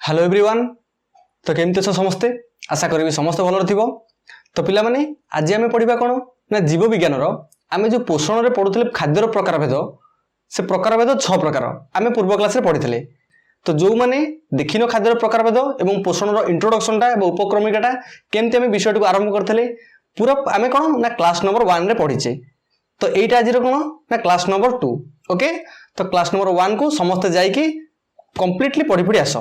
Hello everyone. तो केमती अच्छे समस्ते आशा करी समस्त भल थी। तो पिला माने आज आम पढ़ा कौन ना जीव विज्ञान आम जो पोषण में पढ़ुले खाद्यर प्रकार भेद से प्रकार भेद 6 प्रकार आम पूर्व क्लास रे पढ़ी। तो जो मैंने देखिन खाद्यर प्रकार भेद और पोषण इंट्रोडक्शनटा उपक्रमिकाटा केमती आम विषय को आरंभ करते पूरा आम कौन ना क्लास नंबर 1 रे पढ़ीचे। तो यहीटा आज कौन ना क्लास नंबर 2। ओके, तो क्लास नंबर 1 को समस्ते जाइए कंप्लीटली पढ़ी पढ़ी आस।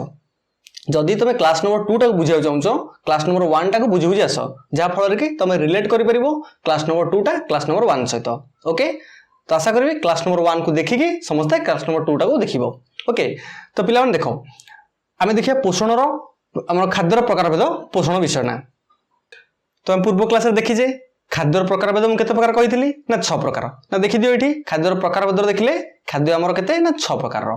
जदि तुम क्लास नंबर 2 टाक बुझा चाहो क्लास नंबर 1 टाक बुझी बुझी आस, जहाँफल कि तुम रिलेट कर क्लास नंबर 2 टा क्लास नंबर 1 सहित। ओके, तो आशा करी क्लास नंबर 1 को देखिकी समस्ते क्लास नंबर 2 टाक देख। ओके, तो पिला देख आम देखिए पोषण आम खाद्यर प्रकार भेद पोषण विषय ना। तो आम पूर्व क्लास देखीजे खाद्यर प्रकार भेद मुझे प्रकार कही ना 6 प्रकार ना। देखी दियो ये खाद्यर प्रकार भेद देखिले खाद्य आमर केते ना 6 प्रकार।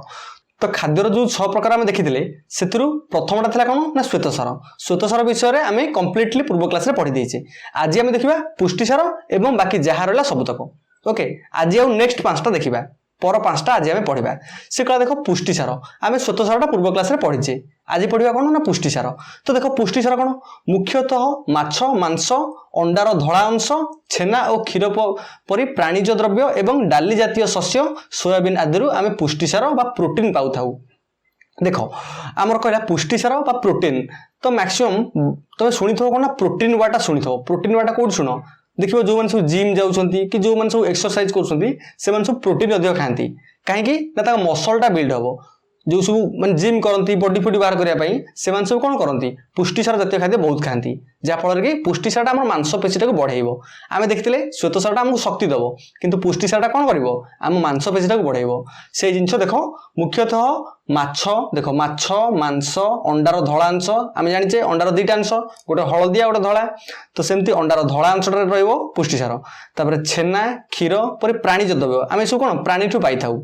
तो खाद्यर जो 6 प्रकार आम देखी से प्रथमटा था कौन ना श्वेतसार। श्वेतसार विषय में आम कंप्लीटली पूर्व क्लास रे पढ़ी देछे। आज आम देखा पुष्टिसार एवं बाकी जहाँ रहा सबतक। ओके, आज आउ नेक्स्ट 5टा देखा पर 5टा आज आम पढ़ा। से कह देख पुष्टिसार आम श्वेतसारटा पूर्व क्लास रे पढ़ीचे, आज पढ़ा कौन ना पुष्टिसार। तो देख पुष्टिसार कौन मुख्यतः माछ मांस अंडार धला अंश छेना और क्षीर परी प्राणीज द्रव्य एवं डाली जातीय शस्य सोयाबीन आदि आम पुष्टिसार बा प्रोटीन पाऊ थाउ। देख आमर कहला पुष्टिसार बा प्रोटीन। तो मैक्सिमम तुम शुणी थो कौन ना प्रोटीन वार्डटा शुणी थो। प्रोटीन वार्डटा कौन शुण देखिए जो मैंने सब जिम जाऊँगी कि जो मैंने सब एक्सरसाइज कर सब प्रोटीन अधिक खाती कहीं मसलटा बिल्ड हम। जो सब माने जिम करती बॉडी फुडी बाहर करने से सब कौन करती पुष्टिसार जातीय खाद्य बहुत खाती, जहाँफल कि पुष्टिसारटा आम मांसपेशीटा को बढ़ेब। आम देखते श्वेतसारटा आमको शक्ति दब किंतु पुष्टिसारटा कौन कर आम मांसपेशीटा को बढ़ेब। से जिनस देख मुख्यतः माछ देख माछ मांस अंडार धला अंश आम जाचे अंडार 2टा अंश गोटे हलदिया गोटे धला। तो सेमती अंडार धला अंशटा पुष्टिसार। तापर छेना क्षीर परी प्राणीज द्रव्य आम सब कौन प्राणी ठू पाई थाउ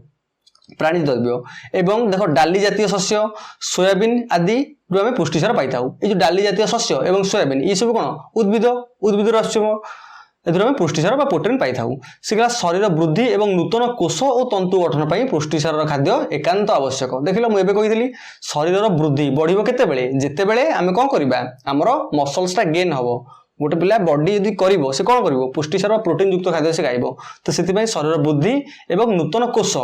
प्राणी द्रव्य एवं देख डाली जातीय शस्य सोयाबीन आदि आम पुष्टिसार पाई थाउ। ये जो डाली जातीय शस्य एवं सोयाबीन ये सब कौन उद्भिद आम पुष्टिसार बा प्रोटीन पाई थाउ। से शरीर वृद्धि एवं नूतन कोष और तंतु गठन पर पुष्टिसार खाद्य एकांत आवश्यक। देख लो मुझे कही शरीर वृद्धि बढ़ केतेबेले जितेबेले आम कौन करवा आमर मसल्सटा गेन हम। गोटे पिला बॉडी यदि करिवो से कौन करिवो पुष्टिसार प्रोटीन युक्त खाद्य से खाइबो। तो से शरीर वृद्धि एवं नूतन कोष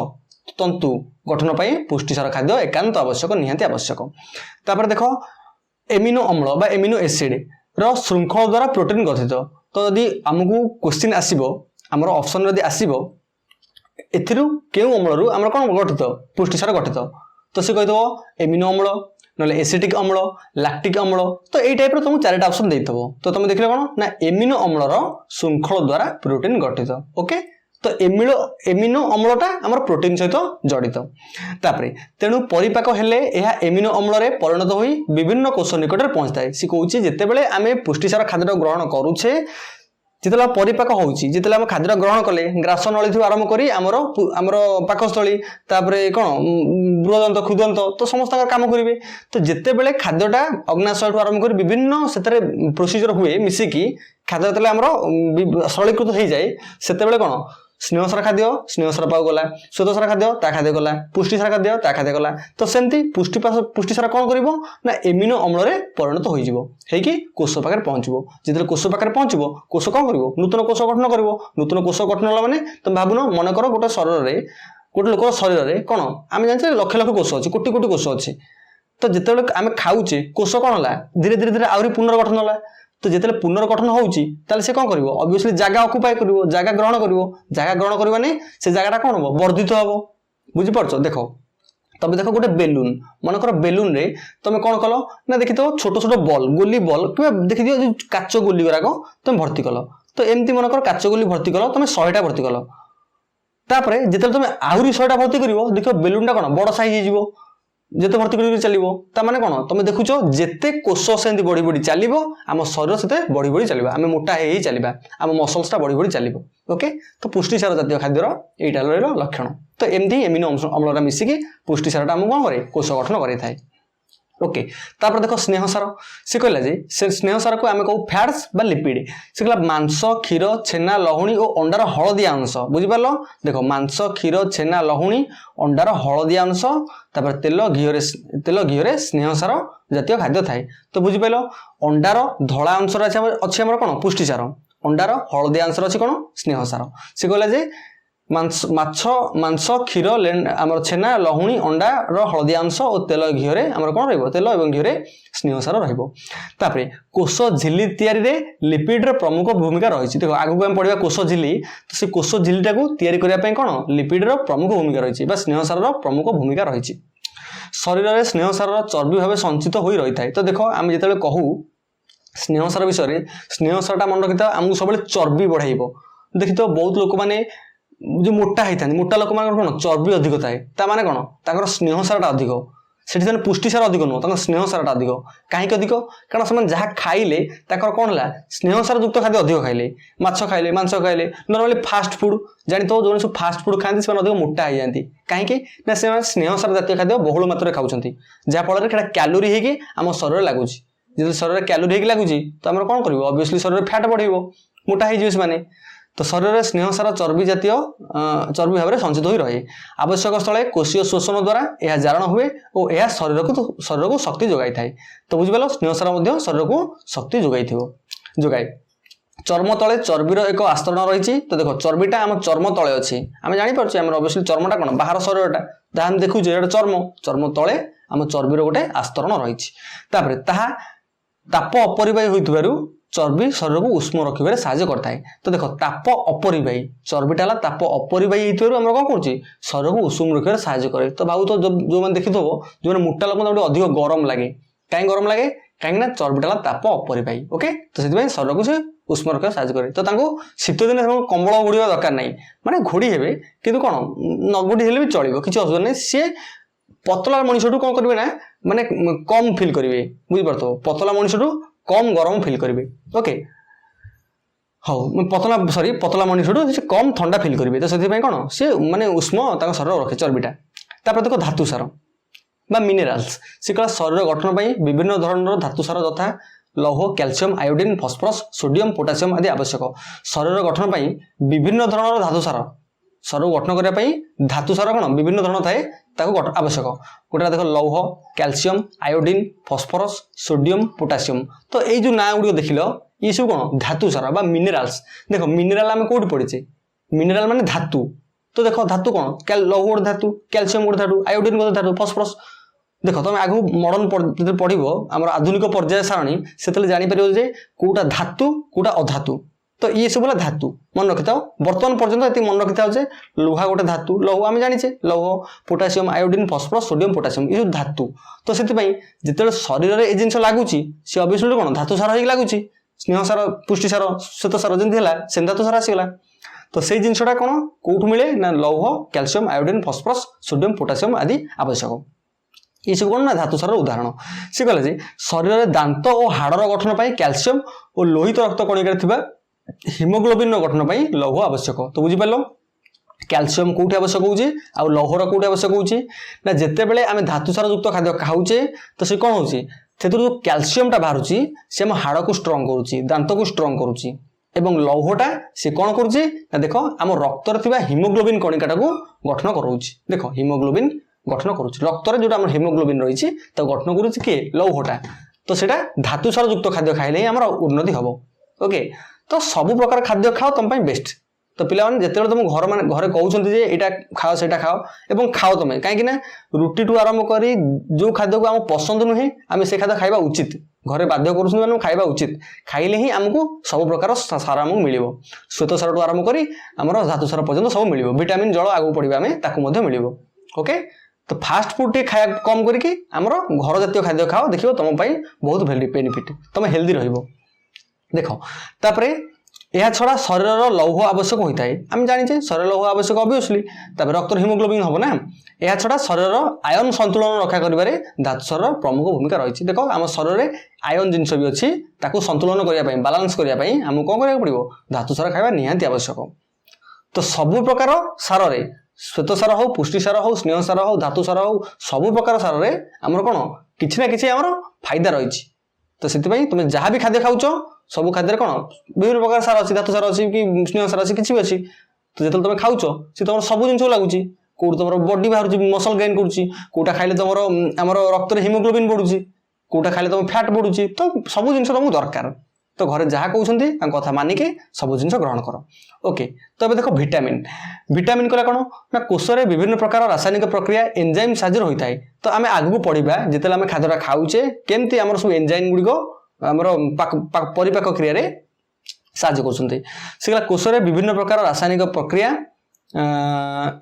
तंतु गठन पर पुष्टिसार खाद्य एकांत आवश्यक निहांती आवश्यक। तापर देख एमिनो अम्ल बा एमिनो एसिड रो श्रृंखल द्वारा प्रोटीन गठित। तो यदि आमको क्वेश्चन आसीबो आमर ऑप्शन यदि आसीबो एथिरु केउ अम्लरु आमर कोन गठित पुष्टिसार गठित। तो से कहिदो एमिनो अम्ल नले एसिटिक अम्ल लैक्टिक अम्ल। तो यही टाइप तुमको 4टा ऑप्शन देइथबो। तो तुम देखले कोन ना एमिनो अम्लर श्रृंखल द्वारा प्रोटीन गठित। ओके, तो एमिनो अम्लटा आमर प्रोटीन सहित जड़ित। तापरे तेणु परिपाक हेले यह एमिनो अम्ल रे परिणत होई विभिन्न कोष निकट में पहुंचता है। सी कहूँ जितेबाला आम पुष्टिसार खाद्य ग्रहण करुचे जिते परिपाक होची जिते आम खाद्य ग्रहण कले ग्रास नली आरंभ करी आमर पाकस्थली तापरे कौन बृहदंत क्षुदंत तो समस्त काम करेंगे। तो जितेबाला खाद्यटा अग्नाशय आरंभ कर विभिन्न से प्रोसीजर हुए मिसिकी खाद्य जो आमर सरलीकृत हो जाए से कौन स्नेहसार खाद्य स्नेहसार पाऊ गला श्वेतसार खाद्य ता खाद्य गला पुष्टिसार खाद्य ता खाद्य गला। तो सेमती पुष्टिसार कौन करिवो ना एमिनो अम्ल रे परिणत होई जिवो हेकि कोष पाखरे पहुंचबो। जिते कोष पाखरे पहुंचबो कोष कौन करिवो नूतन कोष गठन करिवो। नूतन कोष गठन होला माने तुम भाबुन मन कर गोटे शरीर रे गोटे लोक शरीर रे कौन आम जाने लक्ष लक्ष कोष अच्छे कोटि कोटि कोष अच्छे। तो जिते आम खाऊचे कोष कौन होला धीरे धीरे धीरे आहरी पुनर्गठन होला। तो जिते पुनर्गठन होउची ताले से कौन करिवो ऑब्वियसली जगह ऑक्युपाई करिवो जगह ग्रहण करिवो। जगह ग्रहण करबा ने से जगहटा कौन हो वर्धित हबो। बुझि परछो देखो तबे देखो गोटे बेलून मन कर बेलून रे तुम कौन कल ना देखि तो छोट छोट बॉल गोली बॉल कि देखि दियो काच गोली गुराक तुम भर्ती कल। तो एमती मन कर काच गोली भर्ती कल तुम 100टा भर्ती कल। तापरे जिते तुम आहरी 100टा भर्ती करिवो देखो बेलूनटा कौन बड़ साइज हो जिते भर्ती कर चलो ताने कौन तुम देखुच जिते कोष से बढ़ी बढ़ी चलो आम शरीर से बढ़ी बढ़ी चलो आम मोटा ही चलवा आम मसल्सटा बढ़ी बढ़ी चलो। ओके, तो पुष्टिसार जातीय खाद्यर यहीटा लक्षण। तो एमती एमिनो अम्लटा मिसिकी पुष्टिसारटा आमको कौन करे कोष गठन करे थाए। ओके तापर देख स्नेह सार से कहला जे से स्नेह सार को आम कहू फैट्स बा लिपिड से कहला मांस क्षीर छेना लहुणी और अंडार हलदिया अंश बुझिपार देख मांस क्षीर छेना लहुणी अंडार हलदिया अंश तापर तेल घीरे स्नेह सार जातीय खाद्य थाए तो बुझिपार अंडार धला अंश अच्छी आम कौन पुष्टिसार अंडार हलदिया अंश अच्छी कौन स्नेह सार से कहला जे मांस क्षीर आमर छेना लहुणी अंडार हलदिया अंश और तेल घीरे आमर कौन रहिबो तेल एवं घीरे स्नेह सार रहिबो तापरे कोष झिल्ली तैयारी रे लिपिड रे प्रमुख भूमिका रही देखो आगु हम पढ़िबा कोष झिल्ली तो से कोष झिल्ली टाको तैयारी करिया पय कोन लिपिड रो प्रमुख भूमिका रही बा स्नेह सार रो प्रमुख भूमिका रही शरीर रे स्नेह सार चर्बी भाव संचित होई रही थाए तो देखो आम जेतेबेले कहू स्नेह सार विषय स्नेह सारटा मन रखिता आमको सब चर्बी बढ़ाइबो देखि तो बहुत लोक माने जो मोटा होता मोटा लोक मान कौन चर्बी अधिक थाए ताने कौन तर स्नेह सारा अधिक से पुष्टिसार अधिक नुह स्नेह सारा अधिक कहीं अधिक कारण से जहाँ खाइले कौन है स्नेह सार युक्त खाद्य अधिक खाइले माछ खाइले मांस खाइले नॉर्मली फास्ट फूड जानी तो जो सब फास्ट फूड खाते से अधिक मोटा हो जाती कहीं ना से स्नेह सार जातीय खाद्य बहुल मात्रा खाऊँ जहाँफल कैलोरी होगी आम शरीर लगुच जो शरीर कैलोरी होगी लगुच तो आम कौन कर ऑब्वियसली शरीर फैट बढ़ मोटा हो तो शरीर में स्नेह सार चर्बी जातीय चर्बी भाव में संचित हो रहे आवश्यक स्थले कोशीय शोषण द्वारा यह जारण हुए और यह शरीर को शक्ति जोगाई थाए तो बुझिपाल स्नेह सार शरीर को शक्ति जोगाए चर्म तले चर्बीर एक आस्तरण रही तो देखो चर्बीटा आम चर्म तले अच्छी आम जापर आम ऑब्वियसली चर्मटा कौन बाहर शरीरटा जहाँ आम देखुचे चर्म तले आम चर्बीर गोटे आस्तरण रही ताप अपरिबाही होइथिबारु चर्बी शरीर को उष्म रखिबारे साहाय्य करताए तो देखो ताप अपरिबाही चर्बीटा ताप अपरिबाही होइथिबारु हम कौन करूँ शरीर को उष्म रखिबारे साहाय्य करे तो भाव तो जो मैंने देखिथबो जो मोटा लोक अधिक गरम लगे कहीं गरम लगे कहीं चर्बीटा ताप अपरिबाही ओके तो से शरीर को से उष्म रखा साहाय्य करे तो शीत दिन कंबल घोड़ा दरकार नहीं माने घोड़ी हेबे किंतु कौन न घोड़ी हेले भी चलिबो किछि असुविधा नहीं सी पतला मनुष्यठू कौन करेंगे ना माने कम फिल करेंगे बुझिपार पतला मनुष्यठू कम गरम फिल करेंगे ओके हाँ पतला मनुष्यठू से कम ठंडा फिल करेंगे तो से कौन सी माने उष्म शरीर रखे चर्बीटा देखो धातु सार बा मिनेराल्स से कला शरीर गठन पर विभिन्न धरण धातु सार तथा लौह calcium iodine phosphorus sodium potassium आदि आवश्यक शरीर गठन पर विभिन्न धरण धातु सार शरीर गठन करने धातु सार कौन विभिन्न धरण थाए आवश्यक गोटे देख लौह calcium iodine phosphorus sodium potassium तो ये जो ना गुड़ देख ये सब कौन धातु सार बा मिनेराल्स देख मिनेराल आम कौट पढ़े मिनेराल माने धातु तो देख धातु कौन लौह गोटे धातु कैल्शियम गोटे धातु आयोडीन गोटे धातु फस्फरस देख तुम आगु मॉडर्न पढ़ आम आधुनिक पर्याय सारणी से जापर जे कौटा धातु कौटा अधातु तो ये सब धातु मन रखि था बर्तमान पर्यंत ये मन रखि था लुहा गोटे धातु लौह आम जाने लौह potassium iodine phosphorus sodium potassium ये धातु तो से जिते शरीर में ये जिन लगुच सी अवश्य कौन धातु सार हो लगुच स्नेह सार पुष्टि सार श्वेत सार जमी है से धातु सार आसीगला तो से जिनटा कौन कौटू मिले ना लौह calcium iodine phosphorus sodium potassium आदि आवश्यक ये सब कौन ना धातु सार उदाहरण से कहला जे शरीर में दांत और हाड़र गठन पर कैल्शियम और लोहित रक्त कणिका हिमोग्लोबिन गठन पर लौह आवश्यक तो बुझिपार कैल्शियम कौटी आवश्यक होउची आ लौहर कौटी आवश्यक होउची ना जेते बेले आमे धातु सार युक्त खाद्य खाउचे तो से कोन होउची सेतु जो कैल्शियम टा बाहरुची से हम हाड़ को स्ट्रांग करूची दांत को स्ट्रांग करूची एवं लौहटा से कोन करूची ना देखो आम रक्त रे थिबा हिमोग्लोबिन कणिकाटा को गठन करूची देखो हिमोग्लोबिन गठन करूची रक्त रे जोटा हम हिमोग्लोबिन रहिची तो गठन करूची के लौहटा तो सेटा धातु सार युक्त खाद्य खाइले ही हमर उन्नति हबो ओके तो सब प्रकार खाद्य खाओ तुम बेस्ट तो पिला माने जेते तुम घर मान घरे कहउछन्ती जे एटा खाओ सेटा खाओ एवं खाओ तुम कहीं ना रुटी टू आरंभ करी जो खाद्य को आम पसंद नुहे आम से खाद्य खाइबा उचित घरे बाध्य करूँ खाइबा उचित खाइले ही आमको सब प्रकार सार आमको मिलिबो श्वेत सार टू आरंभ करी आमर धातु सार पर्यंत सब मिलिबो विटामिन जल आगु पड़िबा आमे ताकु मध्ये मिलिबो ओके तो फास्ट फूड टे खाया कम करके आमर घर जातीय खाद्य खाओ देखियो तुम पई बहुत बेनिफिट तुम हेल्दी रहिबो देख तापरे यह छड़ा शरीर लौह आवश्यक होता है आम जाने शरीर लौह आवश्यक ऑब्वियसली रक्त हिमोग्लोबिन हम ना यह छड़ा शरीर आयन संतुलन रक्षा करिबारे धातु सार प्रमुख भूमिका रही देखो आम शरीर में आयन जिनस भी अच्छी ताकू संतुलन करने बालांस करने आमको कौन करा पड़ो धातु सार खावा निहांती आवश्यक तो सबु प्रकार सार रे श्वेत सार हो पुष्टि सार हो स्नेह सार हो धातु सार हो सबु प्रकार सार रे आमर कौन କିଛି ନା କିଛି ଆମର ଫାଇଦା ରହିଛି। ତ ସେଥିପାଇଁ ତୁମେ ଯାହା ବି ଖାଦ୍ୟ ଖାଉଛ ସବୁ ଖାଦ୍ୟରେ କ'ଣ ବିଭିନ୍ନ ପ୍ରକାର ସାର ଅଛି, ଧାତୁ ସାର ଅଛି କି ସ୍ନେହ ସାର ଅଛି, କିଛି ବି ଅଛି। ତ ଯେତେବେଳେ ତୁମେ ଖାଉଛ ସେ ତୁମର ସବୁ ଜିନିଷକୁ ଲାଗୁଛି। କୋଉଠି ତୁମର ବଡି ବାହାରୁଛି, ମସଲ ଗେନ୍ କରୁଛି, କୋଉଟା ଖାଇଲେ ତୁମର ଆମର ରକ୍ତରେ ହିମୋଗ୍ଲୋବିନ୍ ବଢୁଛି, କୋଉଟା ଖାଇଲେ ତୁମ ଫ୍ୟାଟ୍ ବଢୁଛି। ତ ସବୁ ଜିନିଷ ତୁମକୁ ଦରକାର। ତ ଘରେ ଯାହା କହୁଛନ୍ତି ତାଙ୍କ କଥା ମାନିକି ସବୁ ଜିନିଷ ଗ୍ରହଣ କର। ଓକେ, ତ ଏବେ ଦେଖ ଭିଟାମିନ୍। ଭିଟାମିନ୍ କଲେ କ'ଣ ନା କୋଷରେ ବିଭିନ୍ନ ପ୍ରକାର ରାସାୟନିକ ପ୍ରକ୍ରିୟା ଏନଜାଇମ୍ ସାହାଯ୍ୟରେ ହୋଇଥାଏ। ତ ଆମେ ଆଗକୁ ପଢିବା ଯେତେବେଳେ ଆମେ ଖାଦ୍ୟଟା ଖାଉଛେ କେମିତି ଆମର ସବୁ ଏନଜାଇମ୍ ଗୁଡ଼ିକ ଆମର ପରିପାକ କ୍ରିୟାରେ ସାହାଯ୍ୟ କରୁଛନ୍ତି। ସେଗୁଡ଼ା କୋଷରେ ବିଭିନ୍ନ ପ୍ରକାର ରାସାୟନିକ ପ୍ରକ୍ରିୟା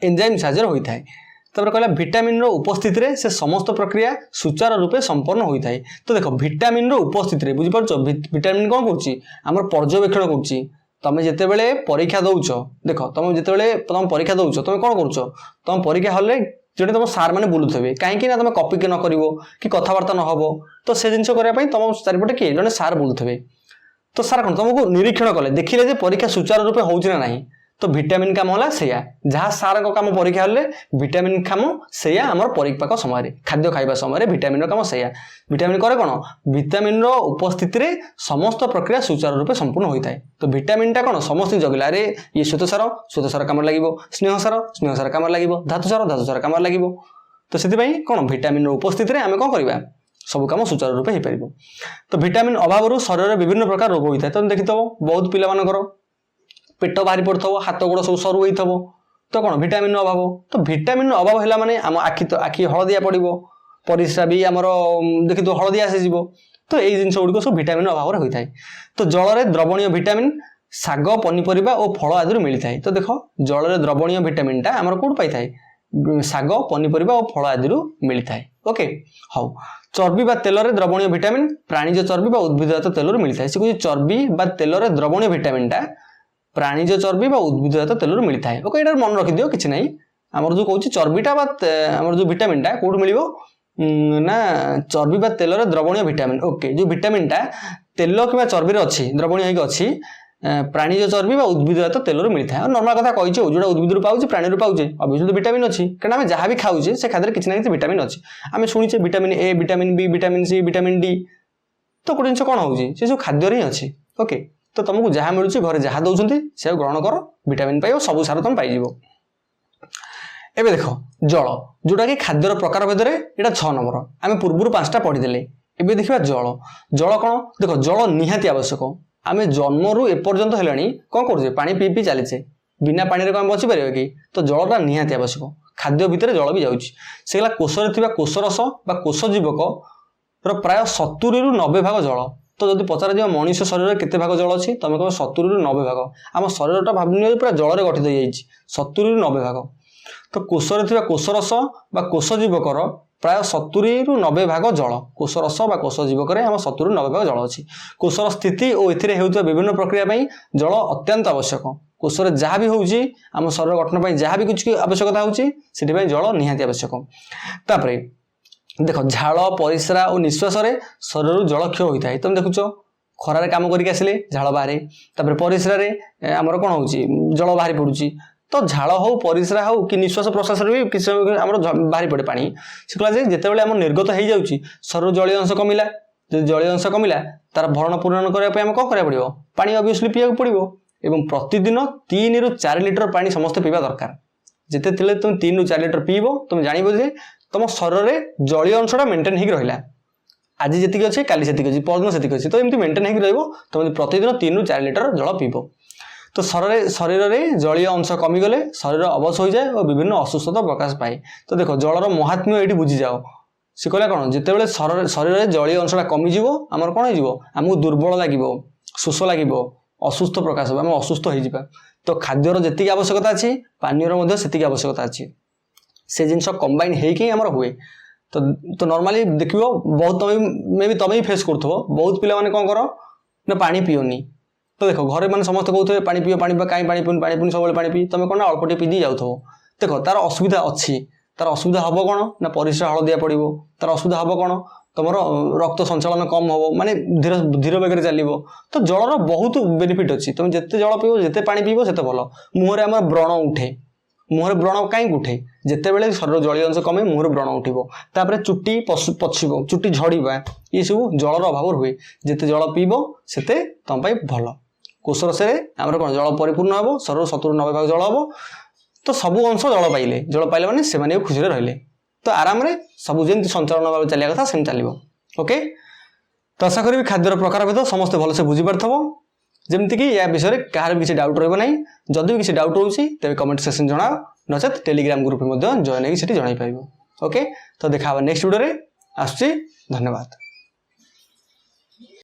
ଏନଜାଇମ୍ ସାହାଯ୍ୟରେ ହୋଇଥାଏ। ତାପରେ କହିଲା ଭିଟାମିନ୍ର ଉପସ୍ଥିତିରେ ସେ ସମସ୍ତ ପ୍ରକ୍ରିୟା ସୁଚାରୁ ରୂପେ ସମ୍ପନ୍ନ ହୋଇଥାଏ। ତ ଦେଖ ଭିଟାମିନ୍ର ଉପସ୍ଥିତିରେ ବୁଝିପାରୁଛ ଭିଟାମିନ୍ କ'ଣ କରୁଛି ଆମର ପର୍ଯ୍ୟବେକ୍ଷଣ କରୁଛି। ତମେ ଯେତେବେଳେ ପରୀକ୍ଷା ଦଉଛ, ଦେଖ ତମେ ଯେତେବେଳେ ତମ ପରୀକ୍ଷା ଦଉଛ ତମେ କ'ଣ କରୁଛ, ତମ ପରୀକ୍ଷା ହଲରେ ଯେଠି ତମ ସାର୍ ମାନେ ବୁଲୁଥିବେ, କାହିଁକି ନା ତମେ କପି ନ କରିବ କି କଥାବାର୍ତ୍ତା ନ ହବ। ତ ସେ ଜିନିଷ କରିବା ପାଇଁ ତମ ଚାରିପଟେ କିଏ ଜଣେ ସାର୍ ବୁଲୁଥିବେ। ତ ସାର୍ କ'ଣ ତମକୁ ନିରୀକ୍ଷଣ କଲେ, ଦେଖିଲେ ଯେ ପରୀକ୍ଷା ସୁଚାରୁ ରୂପେ ହଉଛି ନା ନାହିଁ। ତ ଭିଟାମିନ୍ କାମ ହେଲା ସେଇଆ, ଯାହା ସାରଙ୍କ କାମ ପରୀକ୍ଷା ହେଲେ ଭିଟାମିନ୍ କାମ ସେଇଆ ଆମର ପରିପାକ ସମୟରେ, ଖାଦ୍ୟ ଖାଇବା ସମୟରେ ଭିଟାମିନ୍ର କାମ ସେଇଆ। ଭିଟାମିନ୍ କରେ କ'ଣ ଭିଟାମିନ୍ର ଉପସ୍ଥିତିରେ ସମସ୍ତ ପ୍ରକ୍ରିୟା ସୁଚାରୁ ରୂପେ ସମ୍ପୂର୍ଣ୍ଣ ହୋଇଥାଏ। ତ ଭିଟାମିନ୍ଟା କ'ଣ ସମସ୍ତେ ଜଗିଲା, ଆରେ ଇଏ ଶ୍ୱେତସାର କାମରେ ଲାଗିବ, ସ୍ନେହସାର କାମରେ ଲାଗିବ, ଧାତୁସାର କାମରେ ଲାଗିବ। ତ ସେଥିପାଇଁ କ'ଣ ଭିଟାମିନ୍ର ଉପସ୍ଥିତିରେ ଆମେ କ'ଣ କରିବା ସବୁ କାମ ସୁଚାରୁ ରୂପେ ହେଇପାରିବ। ତ ଭିଟାମିନ୍ ଅଭାବରୁ ଶରୀରରେ ବିଭିନ୍ନ ପ୍ରକାର ରୋଗ ହୋଇଥାଏ। ତମେ ଦେଖିଥିବ ବହୁତ ପିଲାମାନଙ୍କର ପେଟ ବାହାରି ପଡୁଥିବ, ହାତ ଗୋଡ଼ ସବୁ ସରୁ ହେଇଥିବ। ତ କ'ଣ ଭିଟାମିନ୍ର ଅଭାବ। ତ ଭିଟାମିନ୍ର ଅଭାବ ହେଲା ମାନେ ଆମ ଆଖି ହଳଦିଆ ପଡ଼ିବ, ପରିସ୍ରା ବି ଆମର ଦେଖିଥିବ ହଳଦିଆ ଆସିଯିବ। ତ ଏଇ ଜିନିଷ ଗୁଡ଼ିକ ସବୁ ଭିଟାମିନ୍ର ଅଭାବରେ ହୋଇଥାଏ। ତ ଜଳରେ ଦ୍ରବଣୀୟ ଭିଟାମିନ୍ ଶାଗ, ପନିପରିବା ଓ ଫଳ ଆଦିରୁ ମିଳିଥାଏ। ତ ଦେଖ ଜଳରେ ଦ୍ରବଣୀୟ ଭିଟାମିନ୍ଟା ଆମର କୋଉଠୁ ପାଇଥାଏ, ଶାଗ, ପନିପରିବା ଓ ଫଳ ଆଦିରୁ ମିଳିଥାଏ। ଓକେ, ହଉ। ଚର୍ବି ବା ତେଲରେ ଦ୍ରବଣୀୟ ଭିଟାମିନ୍ ପ୍ରାଣୀଜ ଚର୍ବି ବା ଉଦ୍ଭିଦଜାତ ତେଲରୁ ମିଳିଥାଏ। ସେ କହୁଛି ଚର୍ବି ବା ତେଲରେ ଦ୍ରବଣୀୟ ଭିଟାମିନ୍ଟା ପ୍ରାଣୀଜ ଚର୍ବି ବା ଉଦ୍ଭିଦଜାତ ତେଲରୁ ମିଳିଥାଏ। ଓକେ, ଏଇଟା ମନେ ରଖିଦିଅ, କିଛି ନାହିଁ। ଆମର ଯୋଉ କହୁଛି ଚର୍ବିଟା ବା ଆମର ଯୋଉ ଭିଟାମିନ୍ଟା କୋଉଠୁ ମିଳିବ ନା ଚର୍ବି ବା ତେଲରେ ଦ୍ରବଣୀୟ ଭିଟାମିନ୍। ଓକେ, ଯୋଉ ଭିଟାମିନ୍ଟା ତେଲ କିମ୍ବା ଚର୍ବିରେ ଅଛି, ଦ୍ରବଣୀୟ ହେଇକି ଅଛି, ପ୍ରାଣୀଜ ଚର୍ବି ବା ଉଦ୍ଭିଦଜାତ ତେଲରୁ ମିଳିଥାଏ। ଆଉ ନର୍ମାଲ କଥା କହିଛି, ଯୋଉଟା ଉଦ୍ଭିଦରୁ ପାଉଛି ପ୍ରାଣୀରୁ ପାଉଛେ ଅବଶ୍ୟ ଭିଟାମିନ୍ ଅଛି, କାରଣ ଆମେ ଯାହା ବି ଖାଉଛେ ସେ ଖାଦ୍ୟରେ କିଛି ନା କିଛି ଭିଟାମିନ୍ ଅଛି। ଆମେ ଶୁଣିଛେ vitamin A, vitamin B, vitamin C, vitamin D. ତ ଗୋଟେ ଜିନିଷ କ'ଣ ହଉଛି ସେ ସବୁ ଖାଦ୍ୟରେ ହିଁ ଅଛି। ଓକେ, ତ ତମକୁ ଯାହା ମିଳୁଛି ଘରେ ଯାହା ଦଉଛନ୍ତି ସେ ଗ୍ରହଣ କର, ଭିଟାମିନ୍ ପାଇବ, ସବୁ ସାର ତମେ ପାଇଯିବ। ଏବେ ଦେଖ ଜଳ, ଯୋଉଟା କି ଖାଦ୍ୟର ପ୍ରକାର ଭେଦରେ ଏଇଟା 6 ନମ୍ବର। ଆମେ ପୂର୍ବରୁ 5ଟା ପଢିଦେଲେ, ଏବେ ଦେଖିବା ଜଳ। ଜଳ କ'ଣ ଦେଖ ଜଳ ନିହାତି ଆବଶ୍ୟକ। ଆମେ ଜନ୍ମରୁ ଏପର୍ଯ୍ୟନ୍ତ ହେଲାଣି କ'ଣ କରୁଛେ, ପାଣି ପିଇ ଚାଲିଛେ, ବିନା ପାଣିରେ କ'ଣ ବଞ୍ଚିପାରିବ କି? ତ ଜଳଟା ନିହାତି ଆବଶ୍ୟକ। ଖାଦ୍ୟ ଭିତରେ ଜଳ ବି ଯାଉଛି। ସେ ହେଲା କୋଷରେ ଥିବା କୋଷରସ ବା କୋଷ ଜୀବକର ପ୍ରାୟ 70ରୁ 90 ଭାଗ ଜଳ। ତ ଯଦି ପଚରାଯିବ ମଣିଷ ଶରୀରରେ କେତେ ଭାଗ ଜଳ ଅଛି, ତମେ କହିବ 70ରୁ 90 ଭାଗ। ଆମ ଶରୀରଟା ଭାବିନିଅ ପୁରା ଜଳରେ ଗଠିତ ହେଇଯାଇଛି, 70ରୁ 90 ଭାଗ। ତ କୋଷରେ ଥିବା କୋଷରସ ବା କୋଷ ଜୀବକର ପ୍ରାୟ 70ରୁ 90 ଭାଗ ଜଳ। କୋଷରସ ବା କୋଷ ଜୀବକରେ ଆମ 70ରୁ 90 ଭାଗ ଜଳ ଅଛି। କୋଷର ସ୍ଥିତି ଓ ଏଥିରେ ହେଉଥିବା ବିଭିନ୍ନ ପ୍ରକ୍ରିୟା ପାଇଁ ଜଳ ଅତ୍ୟନ୍ତ ଆବଶ୍ୟକ। କୋଷରେ ଯାହା ବି ହେଉଛି ଆମ ଶରୀର ଗଠନ ପାଇଁ ଯାହା ବି କିଛି ଆବଶ୍ୟକତା ହେଉଛି ସେଥିପାଇଁ ଜଳ ନିହାତି ଆବଶ୍ୟକ। ତାପରେ ଦେଖ ଝାଳ, ପରିସ୍ରା ଓ ନିଶ୍ୱାସରେ ଶରୀରରୁ ଜଳ କ୍ଷୟ ହୋଇଥାଏ। ତମେ ଦେଖୁଛ ଖରାରେ କାମ କରିକି ଆସିଲେ ଝାଳ ବାହାରେ, ତାପରେ ପରିସ୍ରାରେ ଆମର କ'ଣ ହେଉଛି ଜଳ ବାହାରି ପଡୁଛି। ତ ଝାଳ ହଉ, ପରିସ୍ରା ହଉ କି ନିଶ୍ୱାସ ପ୍ରଶ୍ୱାସରେ ବି କିଛି ଆମର ବାହାରି ପଡ଼େ ପାଣି। ସେ କହିଲା ଯେ ଯେତେବେଳେ ଆମର ନିର୍ଗତ ହେଇଯାଉଛି ଶରୀରରୁ ଜଳୀୟ ଅଂଶ କମିଲା, ଯଦି ଜଳୀୟ ଅଂଶ କମିଲା ତାର ଭରଣ ପୂରଣ କରିବା ପାଇଁ ଆମେ କ'ଣ କରିବାକୁ ପଡ଼ିବ, ପାଣି ଅବଭିୟସଲି ପିଇବାକୁ ପଡ଼ିବ। ଏବଂ ପ୍ରତିଦିନ 3ରୁ 4 ଲିଟର ପାଣି ସମସ୍ତେ ପିଇବା ଦରକାର। ଯେତେବେଳେ ତୁମେ 3ରୁ 4 ଲିଟର ପିଇବ ତୁମେ ଜାଣିବ ଯେ ତମ ଶରୀରରେ ଜଳୀୟ ଅଂଶଟା ମେଣ୍ଟେନ୍ ହେଇକି ରହିଲା। ଆଜି ଯେତିକି ଅଛି କାଲି ସେତିକି ଅଛି, ପରଦିନ ସେତିକି ଅଛି। ତ ଏମିତି ମେଣ୍ଟେନ୍ ହେଇକି ରହିବ, ତମେ ପ୍ରତିଦିନ 3ରୁ 4 ଲିଟର ଜଳ ପିଇବ। ତ ଶରୀରରେ ଜଳୀୟ ଅଂଶ କମିଗଲେ ଶରୀର ଅବଶ ହୋଇଯାଏ ଓ ବିଭିନ୍ନ ଅସୁସ୍ଥତା ପ୍ରକାଶ ପାଏ। ତ ଦେଖ ଜଳର ମହାତ୍ମ୍ୟ ଏଇଠି ବୁଝିଯାଅ। ସେ କହିଲା କ'ଣ ଯେତେବେଳେ ଶରୀରରେ ଜଳୀୟ ଅଂଶଟା କମିଯିବ ଆମର କ'ଣ ହେଇଯିବ, ଆମକୁ ଦୁର୍ବଳ ଲାଗିବ, ଶୋଷ ଲାଗିବ, ଅସୁସ୍ଥ ପ୍ରକାଶ ହେବ, ଆମେ ଅସୁସ୍ଥ ହେଇଯିବା। ତ ଖାଦ୍ୟର ଯେତିକି ଆବଶ୍ୟକତା ଅଛି ପାନୀୟର ମଧ୍ୟ ସେତିକି ଆବଶ୍ୟକତା ଅଛି। ସେ ଜିନିଷ କମ୍ବାଇନ୍ ହେଇକି ଆମର ହୁଏ। ତ ନର୍ମାଲି ଦେଖିବ ବହୁତ ତମେ ବି ଫେସ୍ କରୁଥିବ, ବହୁତ ପିଲାମାନେ କ'ଣ କର ନା ପାଣି ପିଅନି। ତ ଦେଖ ଘରେ ମାନେ ସମସ୍ତେ କହୁଥିବେ ପାଣି ପିଅ, କାହିଁ ପାଣି ପିଉନି ସବୁବେଳେ ପାଣି ପିଇ, ତମେ କ'ଣ ନା ଅଳ୍ପ ଟିକେ ପିଇ ଯାଉଥିବ। ଦେଖ ତାର ଅସୁବିଧା ଅଛି। ତାର ଅସୁବିଧା ହବ କ'ଣ ନା ପରିସ୍ରା ହଳଦିଆ ପଡ଼ିବ। ତାର ଅସୁବିଧା ହବ କ'ଣ ତମର ରକ୍ତ ସଞ୍ଚାଳନ କମ୍ ହବ, ମାନେ ଧୀର ବେଗରେ ଚାଲିବ। ତ ଜଳର ବହୁତ ବେନିଫିଟ୍ ଅଛି। ତମେ ଯେତେ ଜଳ ପିଇବ, ଯେତେ ପାଣି ପିଇବ ସେତେ ଭଲ। ମୁହଁରେ ଆମର ବ୍ରଣ ଉଠେ, मुहर व्रण कहीं उठे जितेबले शरीर जलीय अंश कमे मुहर व्रण उठिबो तापर चुट्टी पछिबो चुट्टी झड़ीबा ये सब जलर अभाव हुए जिते जल पीब सेते तुम भल कोष रसे आमर कौन जल परिपूर्ण हम शरीर 70-90% जल हम तो सबू अंश जल पाइले माने से माने खुशी रहिले तो आराम रे सब जमी संचालन भाव चलिया कथा सेम चलो ओके। तो आशा करी खाद्यर प्रकार भेद समस्त भलसे बुझी पारथबो जमती कि या विषय कहार भी किसी डाउट रहिबो नाही जदि भी किसी डाउट होउची तेबे कमेंट सेक्शन जणाओ नचेत टेलीग्राम ग्रुप रे जॉइन होई सेठी जणाई पाइबो ओके। तो देखा नेक्स्ट वीडियो रे आसुची धन्यवाद।